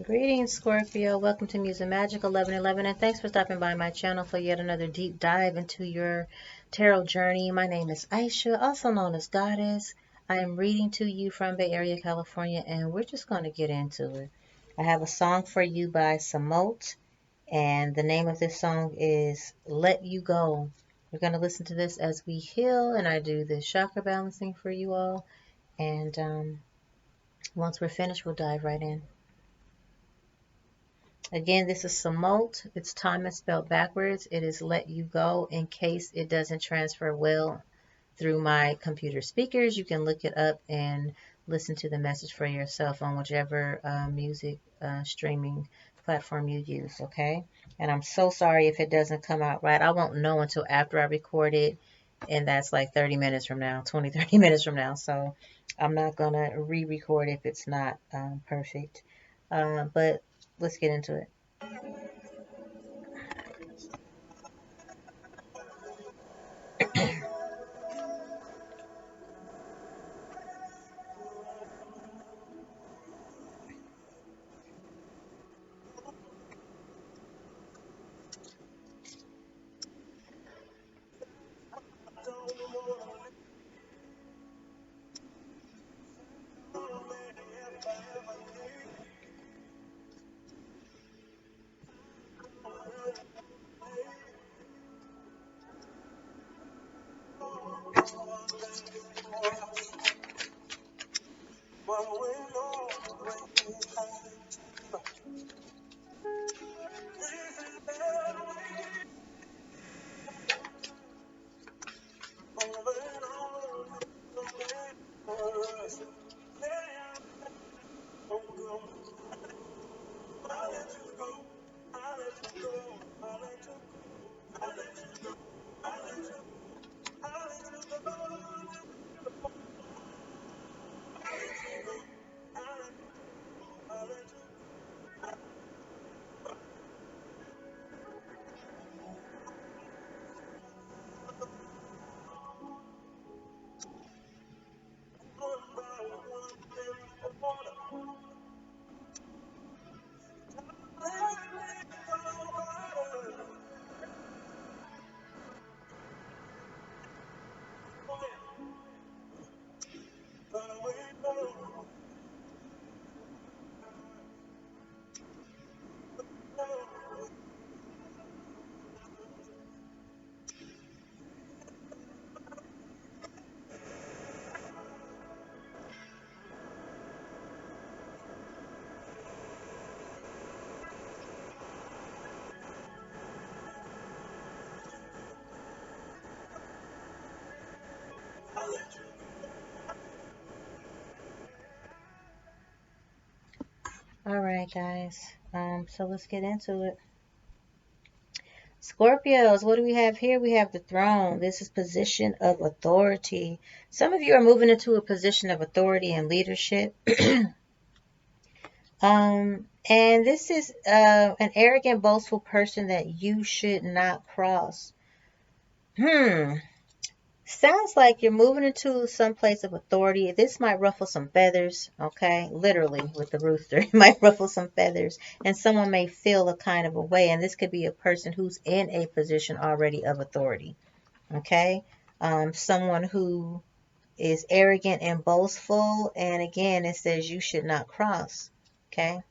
Greetings, Scorpio. Welcome to Muse and Magic 1111, and thanks for stopping by my channel for yet another deep dive into your tarot journey. My name is Aisha, also known as Goddess. I am reading to you from Bay Area, California, and we're just going to get into it. I have a song for you by Samote, and the name of this song is Let You Go. We're going to listen to this as we heal, and I do the chakra balancing for you all. And once we're finished, we'll dive right in. Again, this is Samote. It's time is spelled backwards. It is let you go in case it doesn't transfer well through my computer speakers. You can look it up and listen to the message for yourself on whichever music streaming platform you use, okay? And I'm so sorry if it doesn't come out right. I won't know until after I record it, and that's like 30 minutes from now, 20, 30 minutes from now. So I'm not going to re-record if it's not perfect. But let's get into it. All right, guys. So let's get into it. Scorpios, what do we have here? We have the throne. This is position of authority. Some of you are moving into a position of authority and leadership. And this is an arrogant, boastful person that you should not cross. Sounds like you're moving into some place of authority. This might ruffle some feathers, okay? Literally, with the rooster, it might ruffle some feathers, and someone may feel a kind of a way. And this could be a person who's in a position already of authority, okay? Someone who is arrogant and boastful, and again, it says you should not cross, okay?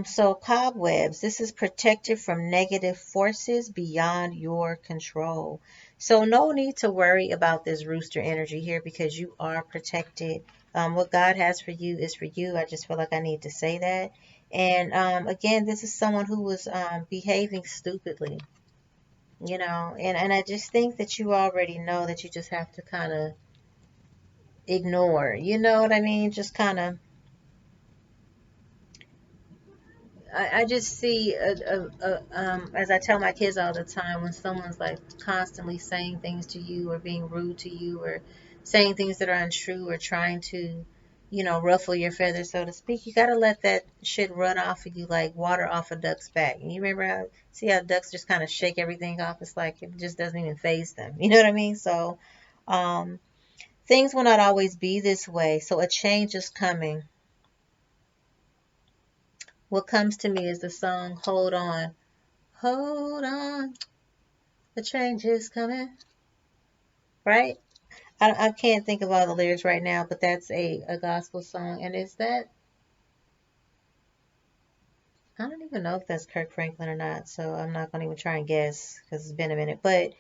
So cobwebs, this is protected from negative forces beyond your control. So no need to worry about this rooster energy here because you are protected. What God has for you is for you. I just feel like I need to say that. And again, this is someone who was behaving stupidly, and I just think that you already know that you just have to kind of ignore, you know what I mean? Just kind of I just see, as I tell my kids all the time, when someone's like constantly saying things to you or being rude to you or saying things that are untrue or trying to, ruffle your feathers, so to speak, you got to let that shit run off of you like water off a duck's back. And you remember see how ducks just kind of shake everything off? It's like it just doesn't even faze them. You know what I mean? So, um, things will not always be this way. So a change is coming. what comes to me is the song Hold On. Hold on, the change is coming. Right? I can't think of all the lyrics right now, but that's a gospel song. And is that, I don't even know if that's Kirk Franklin or not, so I'm not going to even try and guess because it's been a minute. But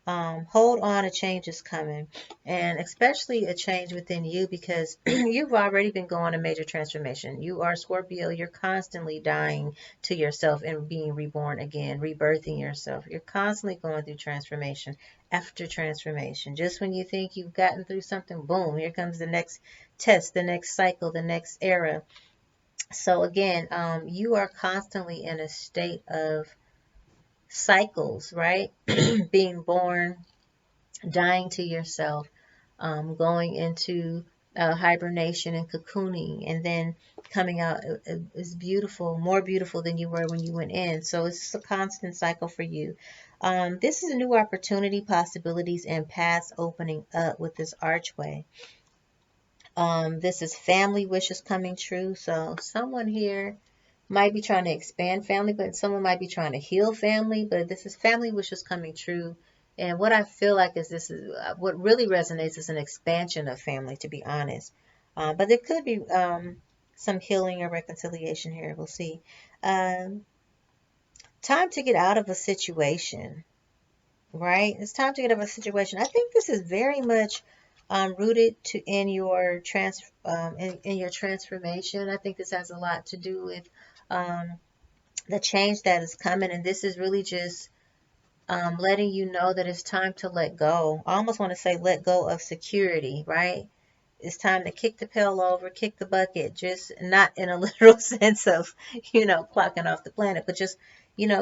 hold on, a change is coming. And especially a change within you because you've already been going a major transformation. You are Scorpio. You're constantly dying to yourself and being reborn again, rebirthing yourself. You're constantly going through transformation after transformation. Just when you think you've gotten through something, boom, here comes the next test, the next cycle, the next era. So again, you are constantly in a state of cycles, right? Being born, dying to yourself, going into hibernation and cocooning, and then coming out is beautiful, more beautiful than you were when you went in. So it's a constant cycle for you. This is a new opportunity, possibilities, and paths opening up with this archway. This is family wishes coming true. So someone here might be trying to expand family, but someone might be trying to heal family. But this is family wishes coming true. And what I feel like is this is what really resonates is an expansion of family, to be honest. But there could be some healing or reconciliation here. We'll see. Um, Time to get out of a situation, right? It's time to get out of a situation. I think this is very much rooted in your in your transformation. I think this has a lot to do with um, the change that is coming, and this is really just letting you know that it's time to let go. I almost want to say let go of security, right? It's time to kick the pail over, kick the bucket, just not in a literal sense of, clocking off the planet, but just,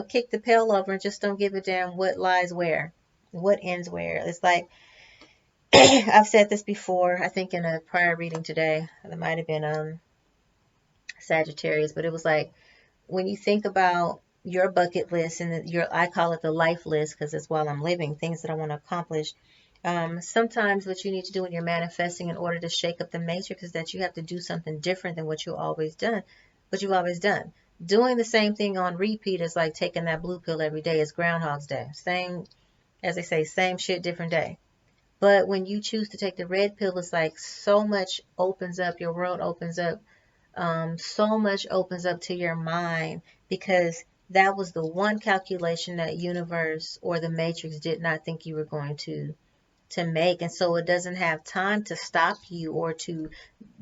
kick the pail over and just don't give a damn what lies where, what ends where. It's like, I've said this before, I think in a prior reading today, it might have been Sagittarius, but it was like, when you think about your bucket list and I call it the life list because it's while I'm living, things that I want to accomplish. Sometimes what you need to do when you're manifesting in order to shake up the matrix is that you have to do something different than what you've always done. Doing the same thing on repeat is like taking that blue pill every day. It's Groundhog's Day. Same, as they say, same shit, different day. But when you choose to take the red pill, it's like so much opens up, your world opens up, so much opens up to your mind because that was the one calculation that universe or the matrix did not think you were going to make. And so it doesn't have time to stop you or to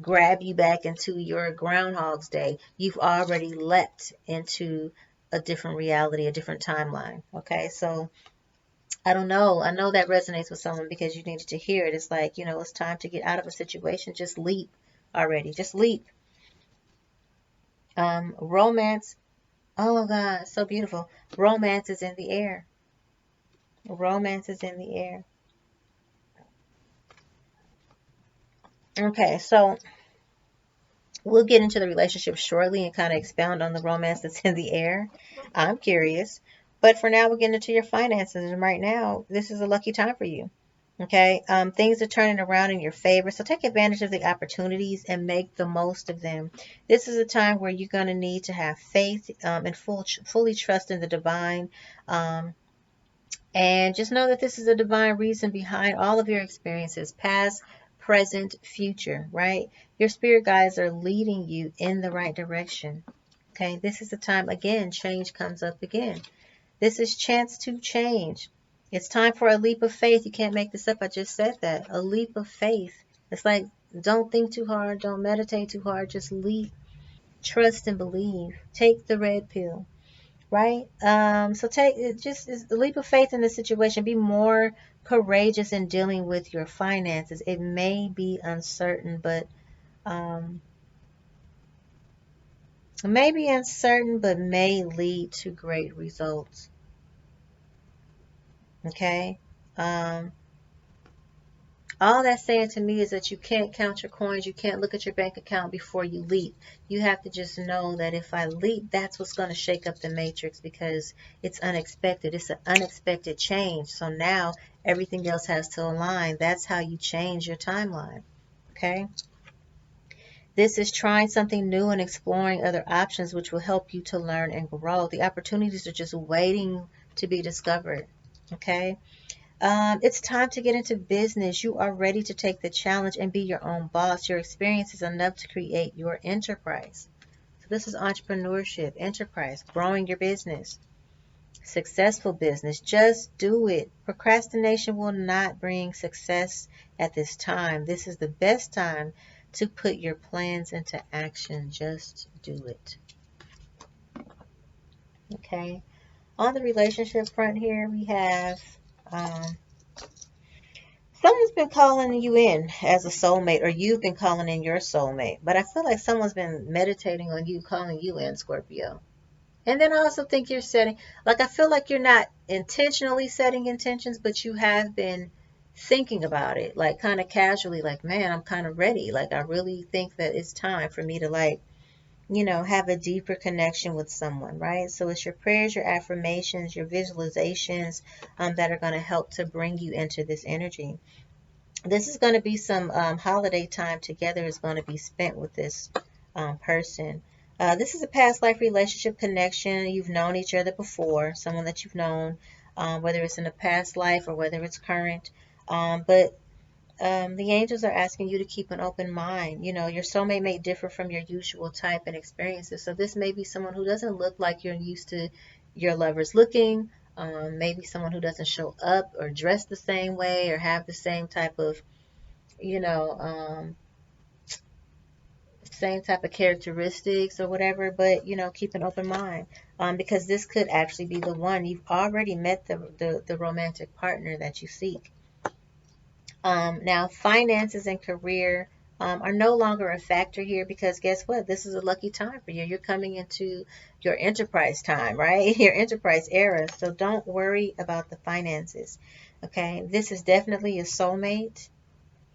grab you back into your Groundhog's Day. You've already leapt into a different reality, a different timeline. Okay, so I don't know. I know that resonates with someone because you needed to hear it. It's like, it's time to get out of a situation. Just leap already. Just leap. Romance. Oh God, so beautiful. Romance is in the air. Romance is in the air. Okay, so we'll get into the relationship shortly and kind of expound on the romance that's in the air. I'm curious. But for now, we're getting into your finances. And right now, this is a lucky time for you. Okay, things are turning around in your favor. So take advantage of the opportunities and make the most of them. This is a time where you're going to need to have faith and fully trust in the divine. And just know that this is a divine reason behind all of your experiences, past, present, future, right? Your spirit guides are leading you in the right direction. Okay, this is the time, again, change comes up again. This is chance to change. It's time for a leap of faith. You can't make this up. I just said that. A leap of faith. It's like, don't think too hard. Don't meditate too hard. Just leap. Trust and believe. Take the red pill. Right? So take it, just is the leap of faith in this situation. Be more courageous in dealing with your finances. It may be uncertain, but um, may lead to great results. Okay. Um, all that's saying to me is that you can't count your coins. You can't look at your bank account before you leap. You have to just know that if I leap, that's what's going to shake up the matrix because it's unexpected. It's an unexpected change. So now everything else has to align. That's how you change your timeline. Okay. This is trying something new and exploring other options, which will help you to learn and grow. The opportunities are just waiting to be discovered. Okay. It's time to get into business. You are ready to take the challenge and be your own boss. Your experience is enough to create your enterprise. So this is entrepreneurship, enterprise, growing your business, successful business. Just do it. Procrastination will not bring success at this time. This is the best time to put your plans into action. Just do it. Okay. On the relationship front here, we have um, someone's been calling you in as a soulmate, or you've been calling in your soulmate. But I feel like someone's been meditating on you, calling you in, Scorpio. And then I also think you're setting, like, I feel like you're not intentionally setting intentions, but you have been thinking about it, like, kind of casually, like, man, I'm kind of ready. Like, I really think that it's time for me to, like, have a deeper connection with someone, right? So it's your prayers, your affirmations, your visualizations that are going to help to bring you into this energy. This is going to be some holiday time together is going to be spent with this person. This is a past life relationship connection. You've known each other before, someone that you've known, whether it's in a past life or whether it's current. But the angels are asking you to keep an open mind. Your soulmate may differ from your usual type and experiences. So this may be someone who doesn't look like you're used to your lovers looking. Maybe someone who doesn't show up or dress the same way or have the same type of, you know, um, same type of characteristics or whatever. But keep an open mind, because this could actually be the one. You've already met the romantic partner that you seek. Now, finances and career are no longer a factor here, because guess what? This is a lucky time for you. You're coming into your enterprise time, right? Your enterprise era. So don't worry about the finances. Okay. This is definitely a soulmate.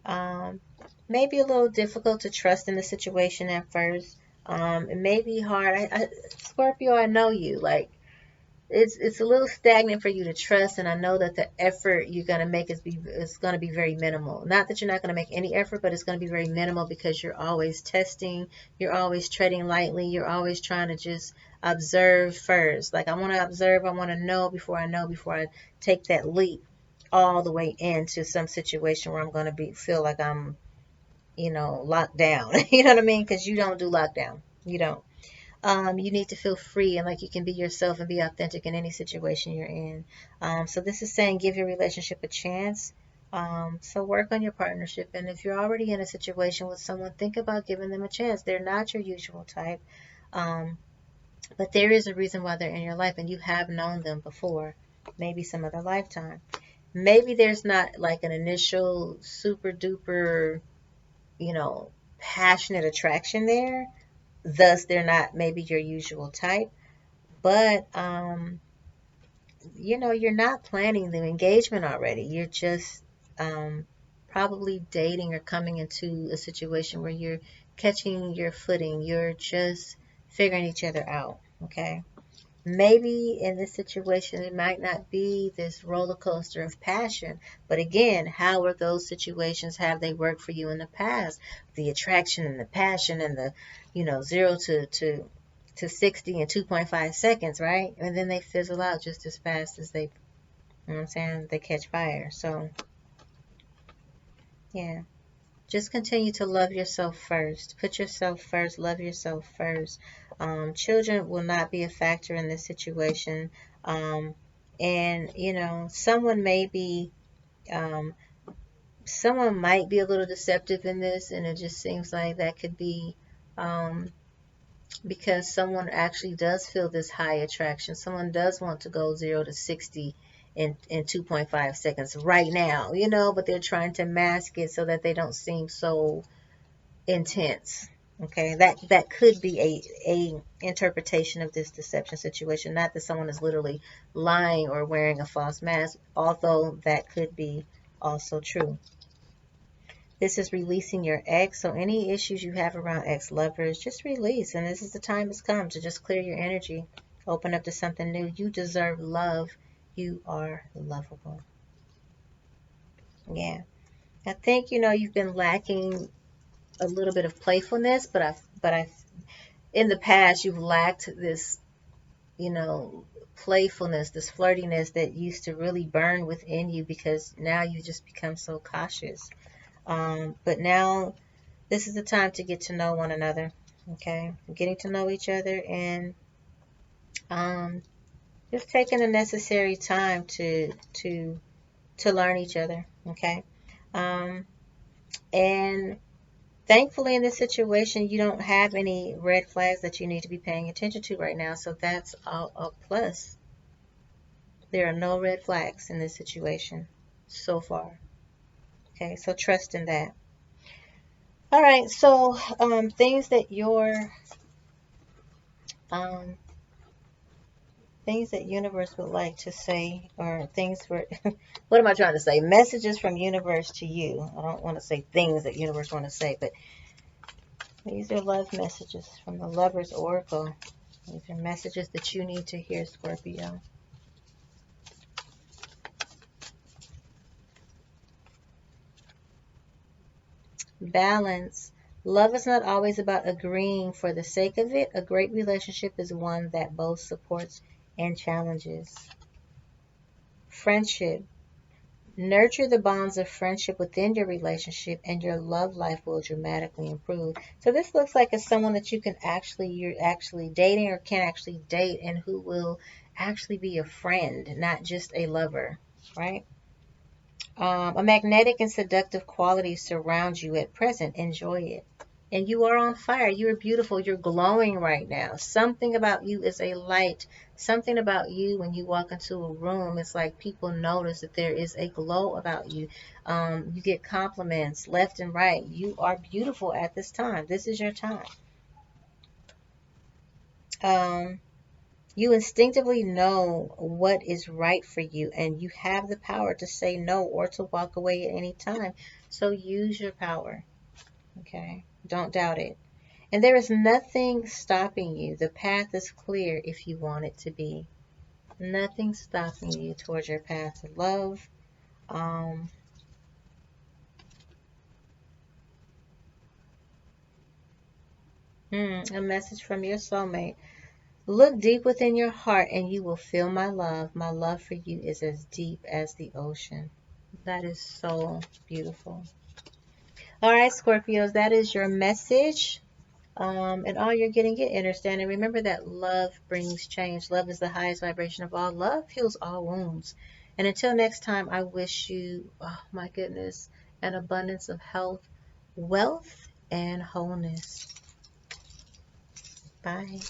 Um, Maybe a little difficult to trust in the situation at first. It may be hard. Scorpio, I know you. Like, it's a little stagnant for you to trust, and I know that the effort you're gonna make is gonna be very minimal. Not that you're not gonna make any effort, but it's gonna be very minimal because you're always testing, you're always treading lightly, you're always trying to just observe first. Like, I want to observe, I want to know before I take that leap all the way into some situation where I'm gonna feel like I'm locked down. You know what I mean? Because you don't do lockdown. You don't. You need to feel free and like you can be yourself and be authentic in any situation you're in. So this is saying give your relationship a chance. So work on your partnership. And if you're already in a situation with someone, think about giving them a chance. They're not your usual type. Um, but there is a reason why they're in your life, and you have known them before, maybe some other lifetime. Maybe there's not like an initial super duper, passionate attraction there. Thus, they're not maybe your usual type. But, you're not planning the engagement already. You're just probably dating or coming into a situation where you're catching your footing. You're just figuring each other out. Okay. Maybe in this situation, it might not be this roller coaster of passion. But again, how are those situations? Have they worked for you in the past? The attraction and the passion and the, 0 to 60 in 2.5 seconds, right? And then they fizzle out just as fast as they, what I'm saying? They catch fire. So, yeah. Just continue to love yourself first. Put yourself first. Love yourself first. Children will not be a factor in this situation. And, um, someone might be a little deceptive in this, and it just seems like that could be um, because someone actually does feel this high attraction. Someone does want to go 0 to 60 in 2.5 seconds right now, but they're trying to mask it so that they don't seem so intense. Okay, that could be a interpretation of this deception situation. Not that someone is literally lying or wearing a false mask, although that could be also true. This is releasing your ex. So any issues you have around ex-lovers, just release. And this is the time has come to just clear your energy. Open up to something new. You deserve love. You are lovable. Yeah. I think, you've been lacking a little bit of playfulness, but I in the past you've lacked this, you know, playfulness, this flirtiness that used to really burn within you because now you just become so cautious. But now this is the time to get to know one another. Okay, getting to know each other and um, just taking the necessary time to learn each other. Okay, um, and thankfully in this situation you don't have any red flags that you need to be paying attention to right now. So that's a plus. There are no red flags in this situation so far. Okay, so trust in that. All right, so um, things that universe would like to say, or things for what am I trying to say? Messages from universe to you. I don't want to say things that universe want to say, but these are love messages from the Lover's Oracle. These are messages that you need to hear, Scorpio. Balance. Love is not always about agreeing for the sake of it. A great relationship is one that both supports and challenges. Friendship. Nurture the bonds of friendship within your relationship and your love life will dramatically improve. So this looks like it's someone that you're actually dating or can actually date and who will actually be a friend, not just a lover, right? A magnetic and seductive quality surrounds you at present. Enjoy it. And you are on fire. You are beautiful. You're glowing right now. Something about you is a light. Something about you when you walk into a room, it's like people notice that there is a glow about you. You get compliments left and right. You are beautiful at this time. This is your time. Um, you instinctively know what is right for you, and you have the power to say no or to walk away at any time. So use your power. Okay? Don't doubt it. And there is nothing stopping you. The path is clear if you want it to be. Nothing stopping you towards your path of love. Um, a message from your soulmate. Look deep within your heart and you will feel my love. My love for you is as deep as the ocean. That is so beautiful. All right, Scorpios, that is your message. And all you're getting, get understanding. Remember that love brings change. Love is the highest vibration of all. Love heals all wounds. And until next time, I wish you, oh my goodness, an abundance of health, wealth, and wholeness. Bye.